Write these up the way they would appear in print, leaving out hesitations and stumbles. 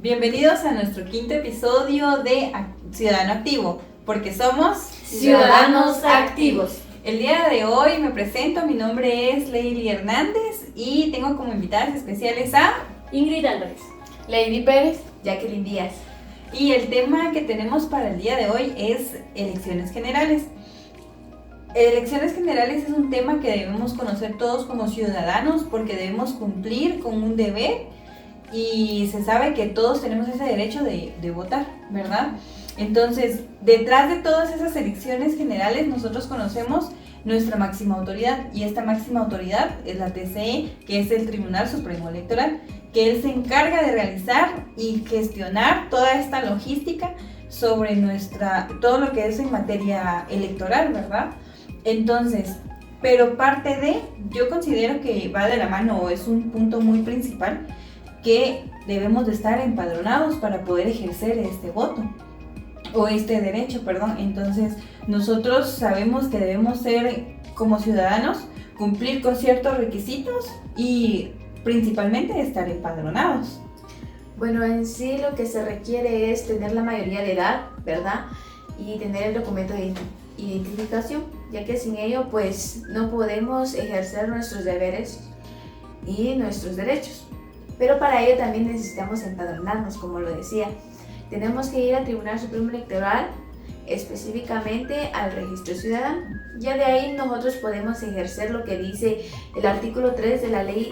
Bienvenidos a nuestro quinto episodio de Ciudadano Activo, porque somos Ciudadanos Activos. El día de hoy me presento, mi nombre es Lady Hernández y tengo como invitadas especiales a Ingrid Álvarez, Lady Pérez, Jacqueline Díaz. Y el tema que tenemos para el día de hoy es elecciones generales. Elecciones generales es un tema que debemos conocer todos como ciudadanos porque debemos cumplir con un deber y se sabe que todos tenemos ese derecho de votar, ¿verdad? Entonces, detrás de todas esas elecciones generales nosotros conocemos nuestra máxima autoridad y esta máxima autoridad es la TCE, que es el Tribunal Supremo Electoral, que él se encarga de realizar y gestionar toda esta logística sobre todo lo que es en materia electoral, ¿verdad? Entonces, pero yo considero que va de la mano o es un punto muy principal que debemos de estar empadronados para poder ejercer este voto o este derecho, perdón. Entonces, nosotros sabemos que debemos ser como ciudadanos, cumplir con ciertos requisitos y principalmente estar empadronados. Bueno, en sí lo que se requiere es tener la mayoría de edad, ¿verdad? Y tener el documento de identificación, ya que sin ello pues no podemos ejercer nuestros deberes y nuestros derechos. Pero para ello también necesitamos empadronarnos, como lo decía. Tenemos que ir al Tribunal Supremo Electoral, específicamente al Registro Ciudadano. Ya de ahí nosotros podemos ejercer lo que dice el artículo 3 de la Ley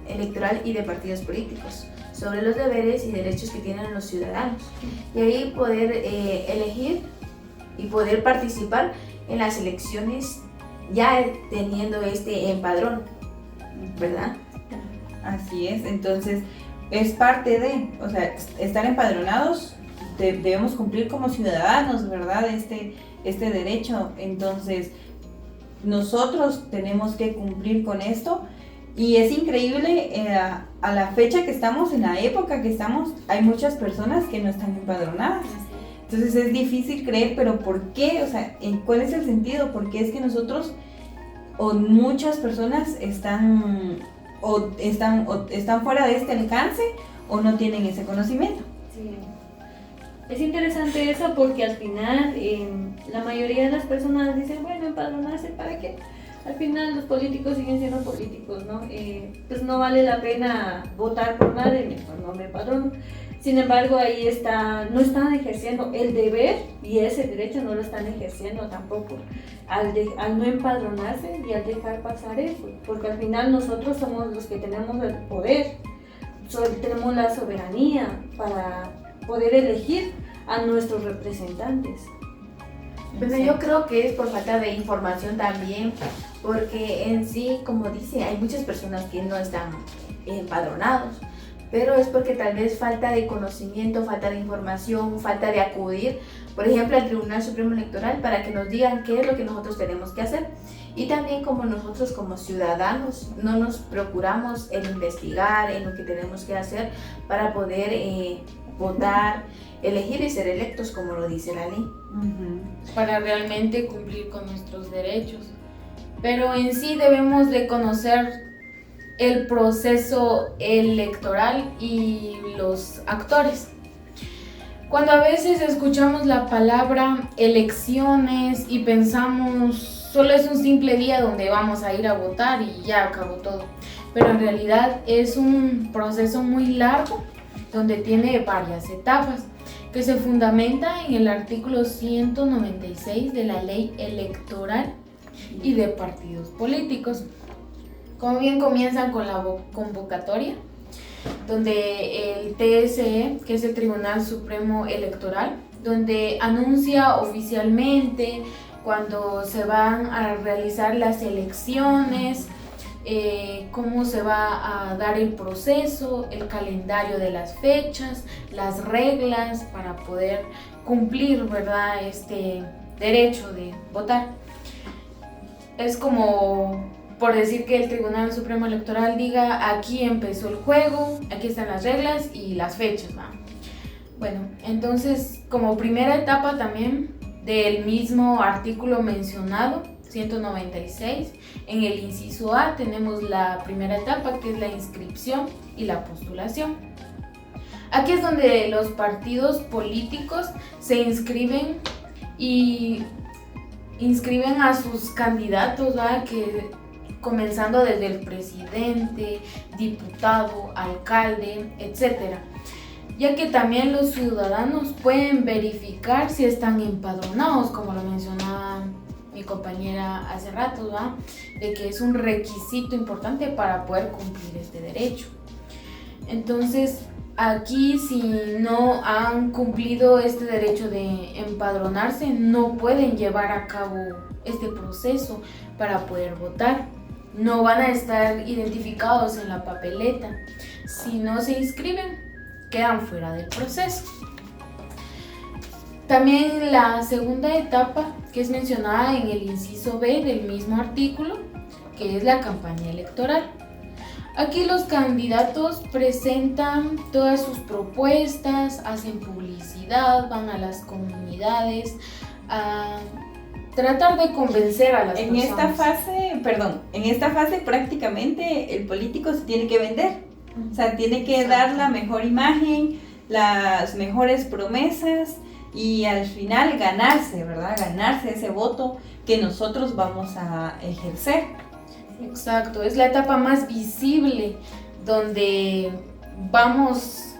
Electoral y de Partidos Políticos, sobre los deberes y derechos que tienen los ciudadanos. Y ahí poder elegir y poder participar en las elecciones ya teniendo este empadrón, ¿verdad? Así es, entonces es parte de, o sea, estar empadronados, debemos cumplir como ciudadanos, ¿verdad? Este derecho. Entonces nosotros tenemos que cumplir con esto y es increíble a la fecha que estamos, en la época que estamos, hay muchas personas que no están empadronadas. Entonces es difícil creer, pero ¿por qué? O sea, ¿cuál es el sentido? Porque es que nosotros o muchas personas están fuera de este alcance o no tienen ese conocimiento. Sí. Es interesante eso porque al final la mayoría de las personas dicen, bueno, empadronarse, ¿para qué? Al final los políticos siguen siendo políticos, ¿no? Pues no vale la pena votar por nadie, mejor no me empadrono. Sin embargo, ahí no están ejerciendo el deber y ese derecho no lo están ejerciendo tampoco al no empadronarse y al dejar pasar eso, porque al final nosotros somos los que tenemos el poder, tenemos la soberanía para poder elegir a nuestros representantes. Bueno, yo creo que es por falta de información también, porque en sí, como dice, hay muchas personas que no están empadronados, pero es porque tal vez falta de conocimiento, falta de información, falta de acudir, por ejemplo, al Tribunal Supremo Electoral para que nos digan qué es lo que nosotros tenemos que hacer. Y también como nosotros como ciudadanos no nos procuramos en investigar en lo que tenemos que hacer para poder votar, elegir y ser electos como lo dice la ley. Para realmente cumplir con nuestros derechos. Pero en sí debemos de conocer el proceso electoral y los actores. Cuando a veces escuchamos la palabra elecciones y pensamos solo es un simple día donde vamos a ir a votar y ya acabó todo, pero en realidad es un proceso muy largo donde tiene varias etapas que se fundamenta en el artículo 196 de la Ley Electoral y de Partidos Políticos. Como bien comienzan con la convocatoria, donde el TSE, que es el Tribunal Supremo Electoral, donde anuncia oficialmente cuando se van a realizar las elecciones, cómo se va a dar el proceso, el calendario de las fechas, las reglas para poder cumplir, ¿verdad?, este derecho de votar. Es como por decir que el Tribunal Supremo Electoral diga, aquí empezó el juego, aquí están las reglas y las fechas, ¿va? Bueno, entonces como primera etapa también del mismo artículo mencionado, 196, en el inciso A tenemos la primera etapa que es la inscripción y la postulación. Aquí es donde los partidos políticos se inscriben y inscriben a sus candidatos, ¿verdad? Que comenzando desde el presidente, diputado, alcalde, etcétera, ya que también los ciudadanos pueden verificar si están empadronados, como lo mencionaba mi compañera hace rato, ¿verdad? De que es un requisito importante para poder cumplir este derecho. Entonces, aquí si no han cumplido este derecho de empadronarse, no pueden llevar a cabo este proceso para poder votar. No van a estar identificados en la papeleta. Si no se inscriben, quedan fuera del proceso. También la segunda etapa, que es mencionada en el inciso B del mismo artículo, que es la campaña electoral. Aquí los candidatos presentan todas sus propuestas, hacen publicidad, van a las comunidades a tratar de convencer a las personas. En esta fase prácticamente el político se tiene que vender. O sea, tiene que dar la mejor imagen, las mejores promesas y al final ganarse, ¿verdad? Ganarse ese voto que nosotros vamos a ejercer. Exacto, es la etapa más visible donde vamos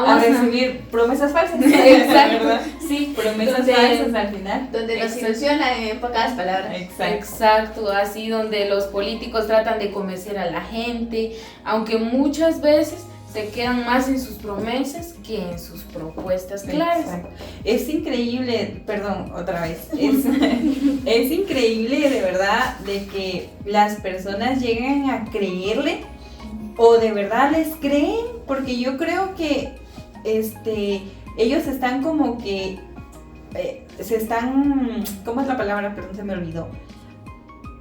a recibir promesas falsas. Exacto, ¿verdad? sí, Promesas falsas al final. Donde nos ilusionan en pocas palabras. Exacto, así donde los políticos tratan de convencer a la gente, aunque muchas veces se quedan más en sus promesas que en sus propuestas claras. Exacto. Es increíble, perdón, otra vez, es increíble de verdad de que las personas lleguen a creerle o de verdad les creen, porque yo creo que ellos están como que ¿cómo es la palabra? Perdón, se me olvidó.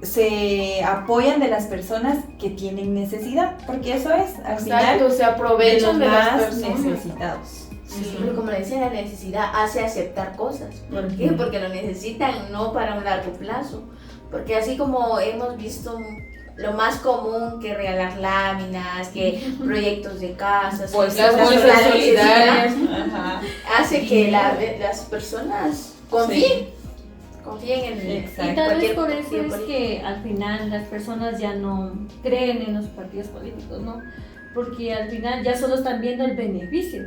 Se apoyan de las personas que tienen necesidad, porque eso es, al final, se aprovechan de las más personas necesitados. Sí, pero como le decía, la necesidad hace aceptar cosas. ¿Por qué? Porque lo necesitan no para un largo plazo. Porque así como hemos visto lo más común que regalar láminas, que proyectos de casas, pues las bolsas solidarias, hace que las personas confíen. Confíen en Exacto. Y tal vez por eso partido es político. que al final las personas ya no creen en los partidos políticos, ¿no? Porque al final ya solo están viendo el beneficio.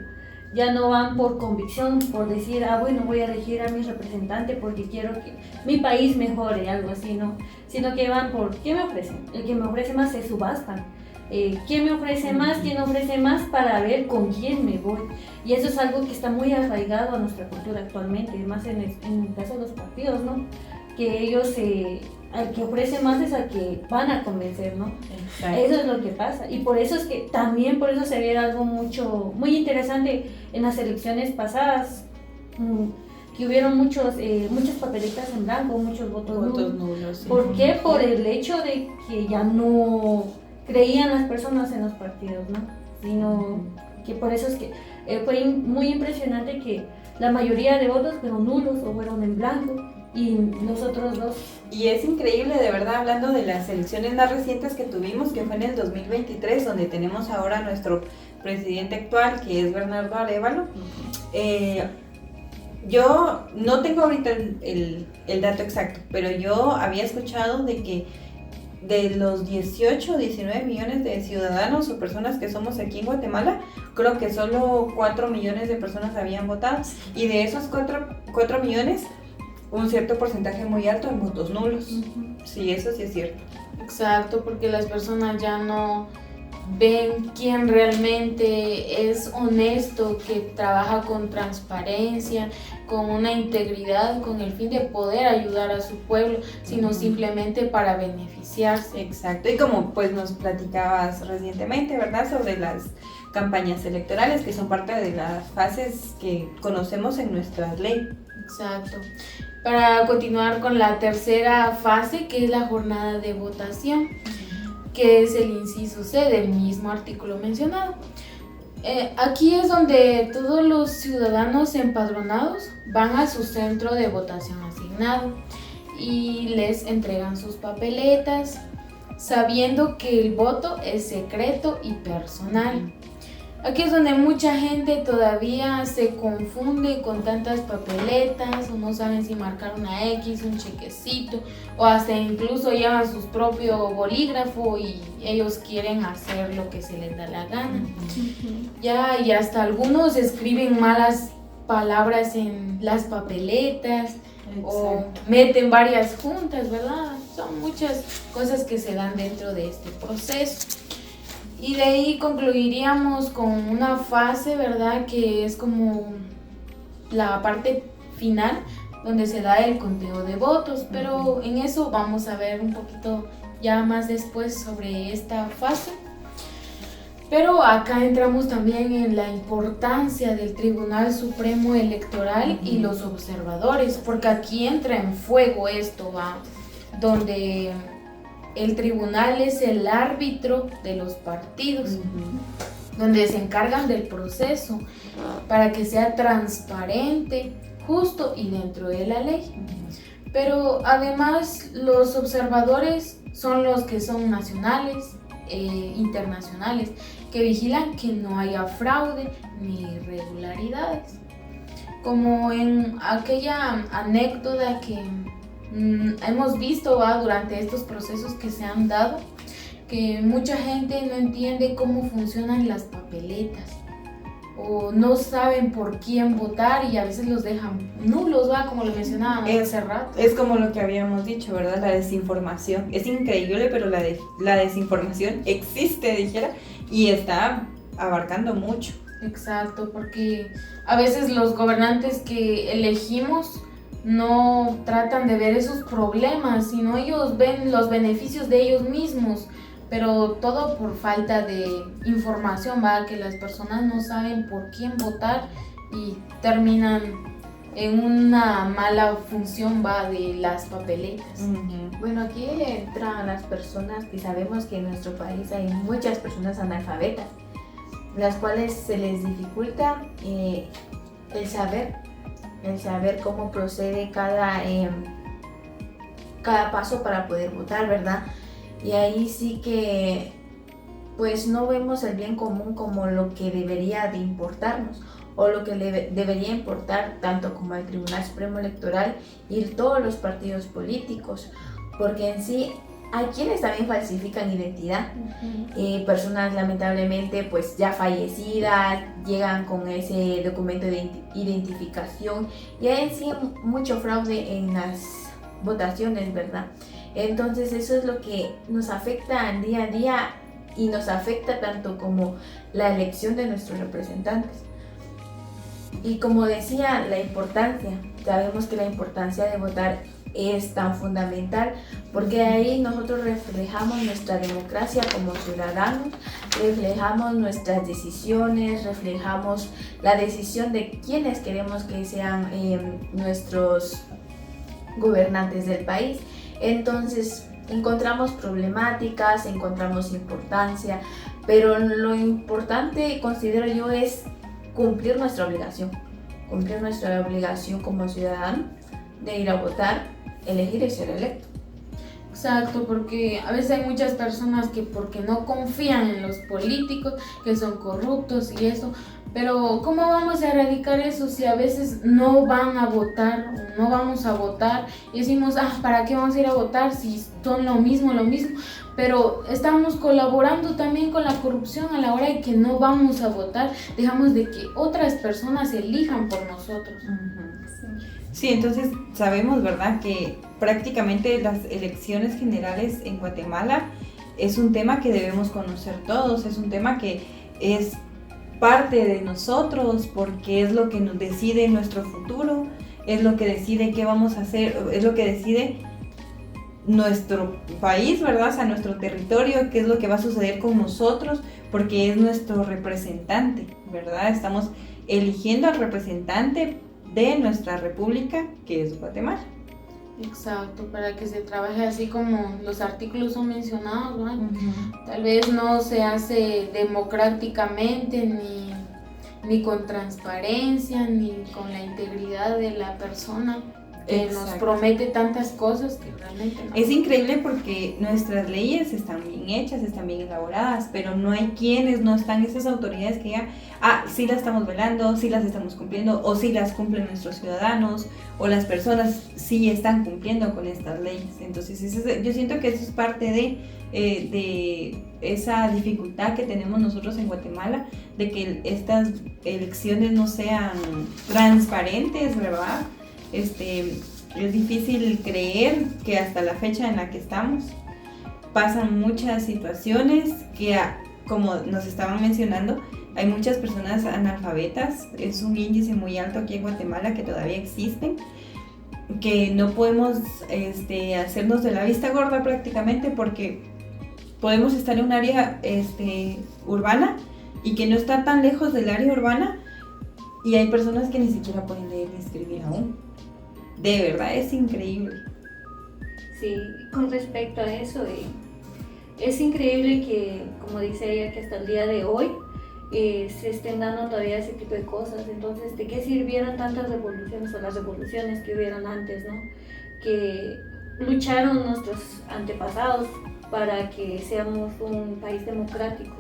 Ya no van por convicción, por decir, bueno, voy a elegir a mi representante porque quiero que mi país mejore, algo así, ¿no? Sino que van por, ¿qué me ofrecen? El que me ofrece más se subastan. ¿Quién me ofrece más? ¿Quién ofrece más? Para ver con quién me voy. Y eso es algo que está muy arraigado a nuestra cultura actualmente, más en el caso de los partidos, ¿no? Que ellos, al que ofrece más es al que van a convencer, ¿no? Exacto. Eso es lo que pasa. Y por eso es que también por eso se ve algo muy interesante en las elecciones pasadas, que hubieron muchas papeletas en blanco, muchos votos nulos. Sí. ¿Por qué? Por el hecho de que ya no creían las personas en los partidos, ¿no? Sino que por eso es que fue muy impresionante que la mayoría de votos fueron nulos o fueron en blanco y los otros dos. Y es increíble, de verdad, hablando de las elecciones más recientes que tuvimos, que fue en el 2023, donde tenemos ahora a nuestro presidente actual, que es Bernardo Arévalo. Yo no tengo ahorita el dato exacto, pero yo había escuchado de que de los 18 o 19 millones de ciudadanos o personas que somos aquí en Guatemala, creo que solo 4 millones de personas habían votado. Y de esos 4 millones, un cierto porcentaje muy alto en votos nulos. Sí, eso sí es cierto. Exacto, porque las personas ya no ven quién realmente es honesto, que trabaja con transparencia, con una integridad, con el fin de poder ayudar a su pueblo, sino simplemente para beneficiarse. Exacto, y como pues nos platicabas recientemente, ¿verdad? Sobre las campañas electorales, que son parte de las fases que conocemos en nuestra ley. Exacto. Para continuar con la tercera fase, que es la jornada de votación, que es el inciso C del mismo artículo mencionado. Aquí es donde todos los ciudadanos empadronados van a su centro de votación asignado y les entregan sus papeletas. sabiendo que el voto es secreto y personal. Aquí es donde mucha gente todavía se confunde con tantas papeletas o no saben si marcar una X, un chequecito o hasta incluso llevan su propio bolígrafo y ellos quieren hacer lo que se les da la gana. Ya, y hasta algunos escriben malas palabras en las papeletas. Exacto. O meten varias juntas, ¿verdad? Son muchas cosas que se dan dentro de este proceso. Y de ahí concluiríamos con una fase, ¿verdad? Que es como la parte final, donde se da el conteo de votos. Pero en eso vamos a ver un poquito ya más después sobre esta fase. Pero acá entramos también en la importancia del Tribunal Supremo Electoral y los observadores, porque aquí entra en fuego esto, ¿va? Donde el tribunal es el árbitro de los partidos, donde se encargan del proceso para que sea transparente, justo y dentro de la ley. Pero además los observadores son los que son nacionales, internacionales, que vigilan que no haya fraude ni irregularidades. Como en aquella anécdota que hemos visto durante estos procesos que se han dado, que mucha gente no entiende cómo funcionan las papeletas o no saben por quién votar y a veces los dejan nulos, como lo mencionábamos hace rato. Es como lo que habíamos dicho, ¿verdad? La desinformación. Es increíble, pero la desinformación existe, dijera, y está abarcando mucho. Exacto, porque a veces los gobernantes que elegimos no tratan de ver esos problemas, sino ellos ven los beneficios de ellos mismos, pero todo por falta de información, que las personas no saben por quién votar y terminan en una mala función de las papeletas. Bueno, aquí entran las personas que sabemos que en nuestro país hay muchas personas analfabetas, las cuales se les dificulta el saber cómo procede cada paso para poder votar, ¿verdad? Y ahí sí que pues no vemos el bien común como lo que debería de importarnos o lo que debería importar tanto como al Tribunal Supremo Electoral y todos los partidos políticos, porque en sí hay quienes también falsifican identidad. Personas lamentablemente pues ya fallecidas llegan con ese documento de identificación y hay en sí mucho fraude en las votaciones, ¿verdad? Entonces eso es lo que nos afecta al día a día y nos afecta tanto como la elección de nuestros representantes. Y como decía, sabemos que la importancia de votar es tan fundamental porque ahí nosotros reflejamos nuestra democracia como ciudadanos, reflejamos nuestras decisiones, reflejamos la decisión de quienes queremos que sean nuestros gobernantes del país. Entonces encontramos problemáticas, encontramos importancia, pero lo importante, considero yo, es cumplir nuestra obligación como ciudadano de ir a votar, elegir y ser electo. Exacto, porque a veces hay muchas personas que porque no confían en los políticos, que son corruptos y eso, pero ¿cómo vamos a erradicar eso si a veces no van a votar o no vamos a votar y decimos, ¿para qué vamos a ir a votar si son lo mismo? Pero estamos colaborando también con la corrupción a la hora de que no vamos a votar, dejamos de que otras personas elijan por nosotros. Sí, entonces sabemos, ¿verdad?, que prácticamente las elecciones generales en Guatemala es un tema que debemos conocer todos, es un tema que es parte de nosotros porque es lo que nos decide nuestro futuro, es lo que decide qué vamos a hacer, es lo que decide nuestro país, ¿verdad?, o sea, nuestro territorio, qué es lo que va a suceder con nosotros, porque es nuestro representante, ¿verdad? Estamos eligiendo al representante de nuestra república, que es Guatemala. Exacto, para que se trabaje así como los artículos son mencionados, ¿no? Tal vez no se hace democráticamente, ni con transparencia, ni con la integridad de la persona que nos promete tantas cosas que realmente no. Es increíble porque nuestras leyes están bien hechas, están bien elaboradas, pero no hay quienes, no están esas autoridades que digan, sí las estamos velando, sí las estamos cumpliendo, o sí las cumplen nuestros ciudadanos, o las personas sí están cumpliendo con estas leyes. Entonces yo siento que eso es parte de esa dificultad que tenemos nosotros en Guatemala, de que estas elecciones no sean transparentes, ¿verdad? Es difícil creer que hasta la fecha en la que estamos pasan muchas situaciones que, como nos estaban mencionando, hay muchas personas analfabetas. Es un índice muy alto aquí en Guatemala que todavía existen, que no podemos hacernos de la vista gorda prácticamente, porque podemos estar en un área urbana y que no está tan lejos del área urbana, y hay personas que ni siquiera pueden leer ni escribir aún. De verdad es increíble. Sí, con respecto a eso, es increíble que, como dice ella, que hasta el día de hoy se estén dando todavía ese tipo de cosas. Entonces, ¿de qué sirvieron tantas revoluciones o las revoluciones que hubieron antes, ¿no? Que lucharon nuestros antepasados para que seamos un país democrático,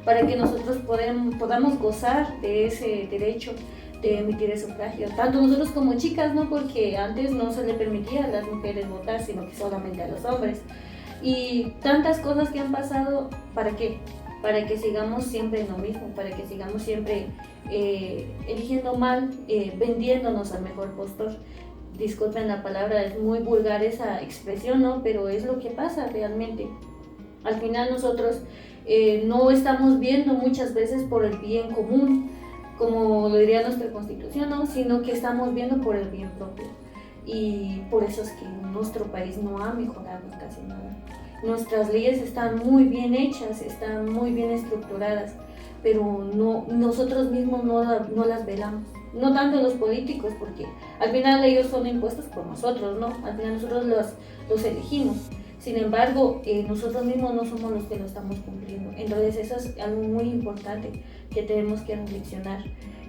para que nosotros podamos gozar de ese derecho de emitir el sufragio, tanto nosotros como chicas, ¿no? Porque antes no se le permitía a las mujeres votar, sino que solamente a los hombres. Y tantas cosas que han pasado, ¿para qué? Para que sigamos siempre en lo mismo, para que sigamos siempre eligiendo mal, vendiéndonos al mejor postor. Disculpen la palabra, es muy vulgar esa expresión, ¿no? Pero es lo que pasa realmente. Al final nosotros no estamos viendo muchas veces por el bien común, como lo diría nuestra Constitución, ¿no? Sino que estamos viendo por el bien propio. Y por eso es que nuestro país no ha mejorado casi nada. Nuestras leyes están muy bien hechas, están muy bien estructuradas, pero nosotros mismos no las velamos. No tanto los políticos, porque al final ellos son impuestos por nosotros, ¿no? Al final nosotros los elegimos. Sin embargo, nosotros mismos no somos los que lo estamos cumpliendo. Entonces eso es algo muy importante que tenemos que reflexionar.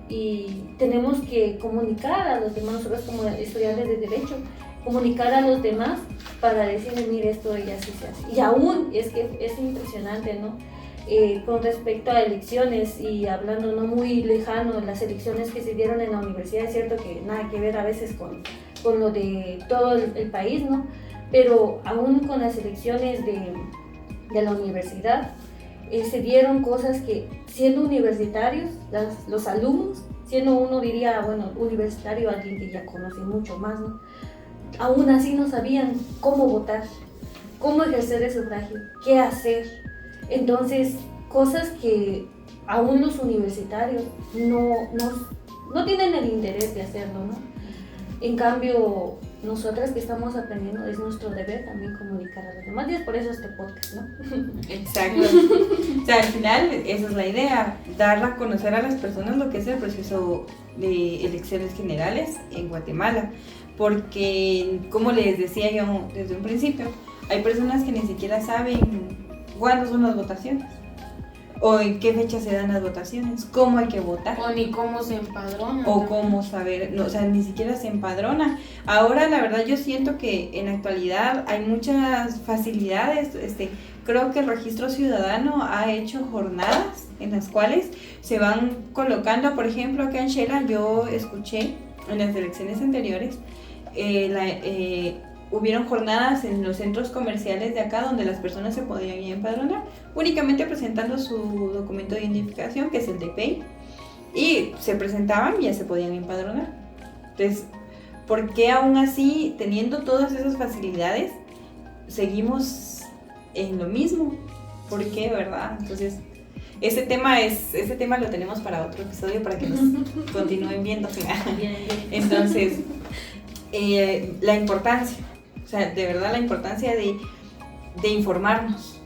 Y tenemos que comunicar a los demás, nosotros como estudiantes de Derecho, comunicar a los demás para decirles, mire, esto ya sí se hace. Y aún es que es impresionante, ¿no? Con respecto a elecciones, y hablando no muy lejano, las elecciones que se dieron en la universidad, es cierto que nada que ver a veces con lo de todo el país, ¿no? Pero aún con las elecciones de la universidad, se dieron cosas que, siendo universitarios, los alumnos, siendo uno diría, bueno, universitario, alguien que ya conoce mucho más, ¿no? Aún así no sabían cómo votar, cómo ejercer el sufragio, qué hacer. Entonces, cosas que aún los universitarios no tienen el interés de hacerlo, ¿no? En cambio, nosotras que estamos aprendiendo, es nuestro deber también comunicar a los demás, y es por eso este podcast, ¿no? Exacto. O sea, al final esa es la idea, dar a conocer a las personas lo que es el proceso de elecciones generales en Guatemala, porque, como les decía yo desde un principio, hay personas que ni siquiera saben cuándo son las votaciones, o en qué fecha se dan las votaciones, cómo hay que votar, o ni cómo se empadrona, o cómo saber, no, o sea, ni siquiera se empadrona. Ahora, la verdad, yo siento que en la actualidad hay muchas facilidades. Creo que el Registro Ciudadano ha hecho jornadas en las cuales se van colocando, por ejemplo, acá en Xela, yo escuché en las elecciones anteriores, hubieron jornadas en los centros comerciales de acá donde las personas se podían ir a empadronar, únicamente presentando su documento de identificación, que es el DPI, y se presentaban y ya se podían empadronar. Entonces, ¿por qué aún así, teniendo todas esas facilidades, seguimos en lo mismo? ¿Por qué, verdad? Entonces, ese tema lo tenemos para otro episodio, para que nos continúen viendo. Entonces, la importancia, o sea, de verdad la importancia de informarnos,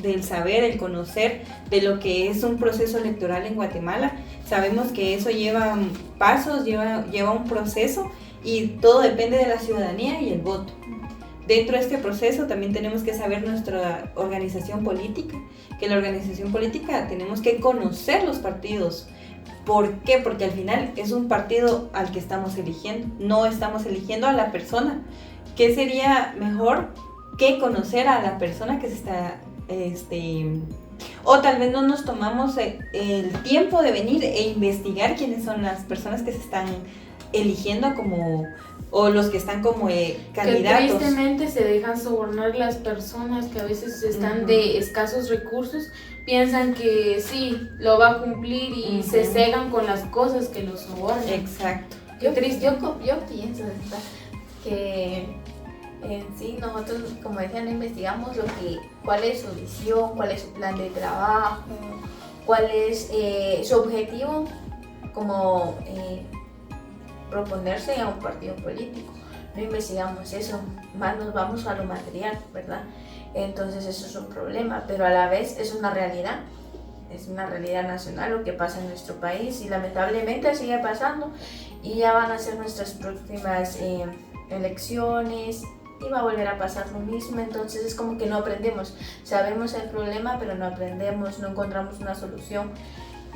del saber, el conocer de lo que es un proceso electoral en Guatemala. Sabemos que eso lleva pasos, lleva un proceso, y todo depende de la ciudadanía y el voto. Dentro de este proceso también tenemos que saber nuestra organización política, que la organización política tenemos que conocer los partidos ¿Por qué? Porque al final es un partido al que estamos eligiendo, no estamos eligiendo a la persona. ¿Qué sería mejor que conocer a la persona que se está, o tal vez no nos tomamos el tiempo de venir e investigar quiénes son las personas que se están eligiendo como, o los que están como candidatos? Que tristemente se dejan sobornar las personas que a veces están de escasos recursos, piensan que sí, lo va a cumplir y se cegan con las cosas que los sobornan. Exacto. Yo pienso, ¿verdad?, que en sí nosotros, como decía, no investigamos cuál es su visión, cuál es su plan de trabajo, cuál es su objetivo, como proponerse a un partido político. No investigamos eso, más nos vamos a lo material, ¿verdad? Entonces eso es un problema, pero a la vez es una realidad nacional lo que pasa en nuestro país y lamentablemente sigue pasando, y ya van a ser nuestras próximas elecciones y va a volver a pasar lo mismo. Entonces es como que no aprendemos, sabemos el problema pero no aprendemos, no encontramos una solución,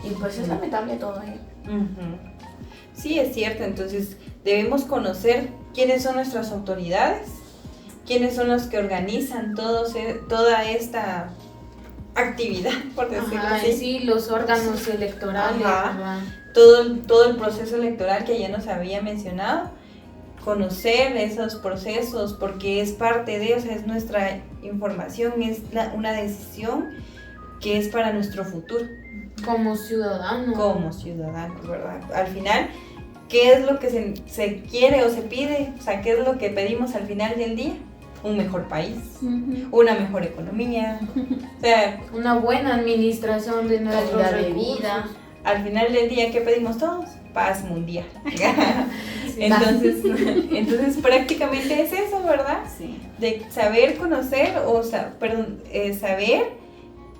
y pues es lamentable todo ello. Sí, es cierto. Entonces debemos conocer quiénes son nuestras autoridades, quiénes son los que organizan toda esta actividad, por decirlo así. Sí, los órganos electorales, ¿verdad? Todo el proceso electoral que ya nos había mencionado, conocer esos procesos, porque es parte de, o sea, es nuestra información, es una decisión que es para nuestro futuro. Como ciudadanos. Como ciudadanos, ¿verdad? Al final, ¿qué es lo que se quiere o se pide? O sea, ¿qué es lo que pedimos al final del día? Un mejor país, una mejor economía, o sea, una buena administración de nuestros calidad de recursos. vida. Al final del día, ¿qué pedimos todos? Paz mundial. Entonces prácticamente es eso, ¿verdad? Sí. De saber conocer, saber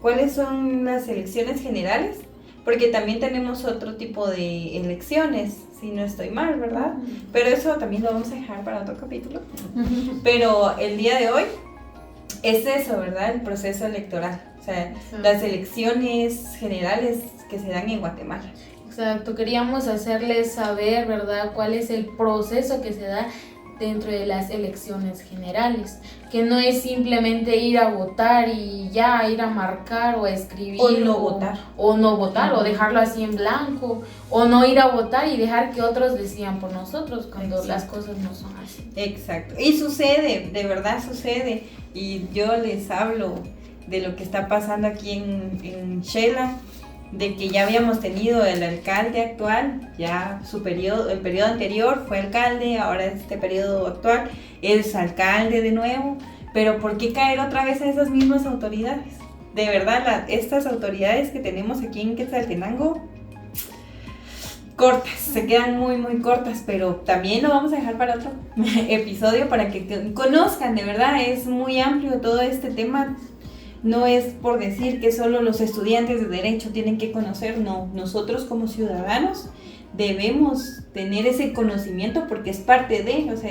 cuáles son las elecciones generales, porque también tenemos otro tipo de elecciones, si no estoy mal, ¿verdad? Pero eso también lo vamos a dejar para otro capítulo. Pero el día de hoy es eso, ¿verdad? El proceso electoral, o sea, las elecciones generales que se dan en Guatemala. Exacto, queríamos hacerles saber, ¿verdad?, cuál es el proceso que se da dentro de las elecciones generales, que no es simplemente ir a votar y ya ir a marcar o a escribir o no votar o dejarlo así en blanco, o no ir a votar y dejar que otros decidan por nosotros cuando las cosas no son así. Exacto, y sucede, de verdad sucede, y yo les hablo de lo que está pasando aquí en Xela, de que ya habíamos tenido el alcalde actual, ya el periodo anterior fue alcalde, ahora este periodo actual es alcalde de nuevo, pero ¿por qué caer otra vez a esas mismas autoridades? De verdad, estas autoridades que tenemos aquí en Quetzaltenango, cortas, se quedan muy muy cortas, pero también lo vamos a dejar para otro episodio para que conozcan, de verdad, es muy amplio todo este tema. No es por decir que solo los estudiantes de Derecho tienen que conocer, no. Nosotros como ciudadanos debemos tener ese conocimiento porque es parte de, o sea,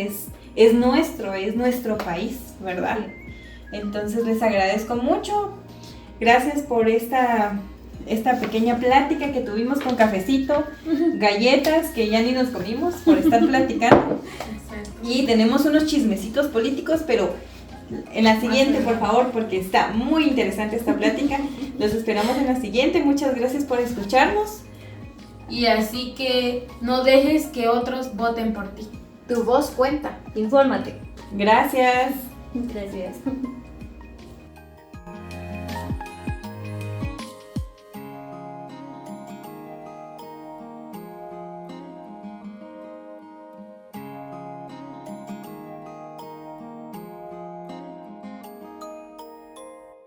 es nuestro país, ¿verdad? Sí. Entonces les agradezco mucho. Gracias por esta pequeña plática que tuvimos con cafecito, galletas que ya ni nos comimos por estar platicando. Exacto. Y tenemos unos chismecitos políticos, pero en la siguiente, por favor, porque está muy interesante esta plática. Los esperamos en la siguiente. Muchas gracias por escucharnos. Y así que no dejes que otros voten por ti. Tu voz cuenta. Infórmate. Gracias. Gracias.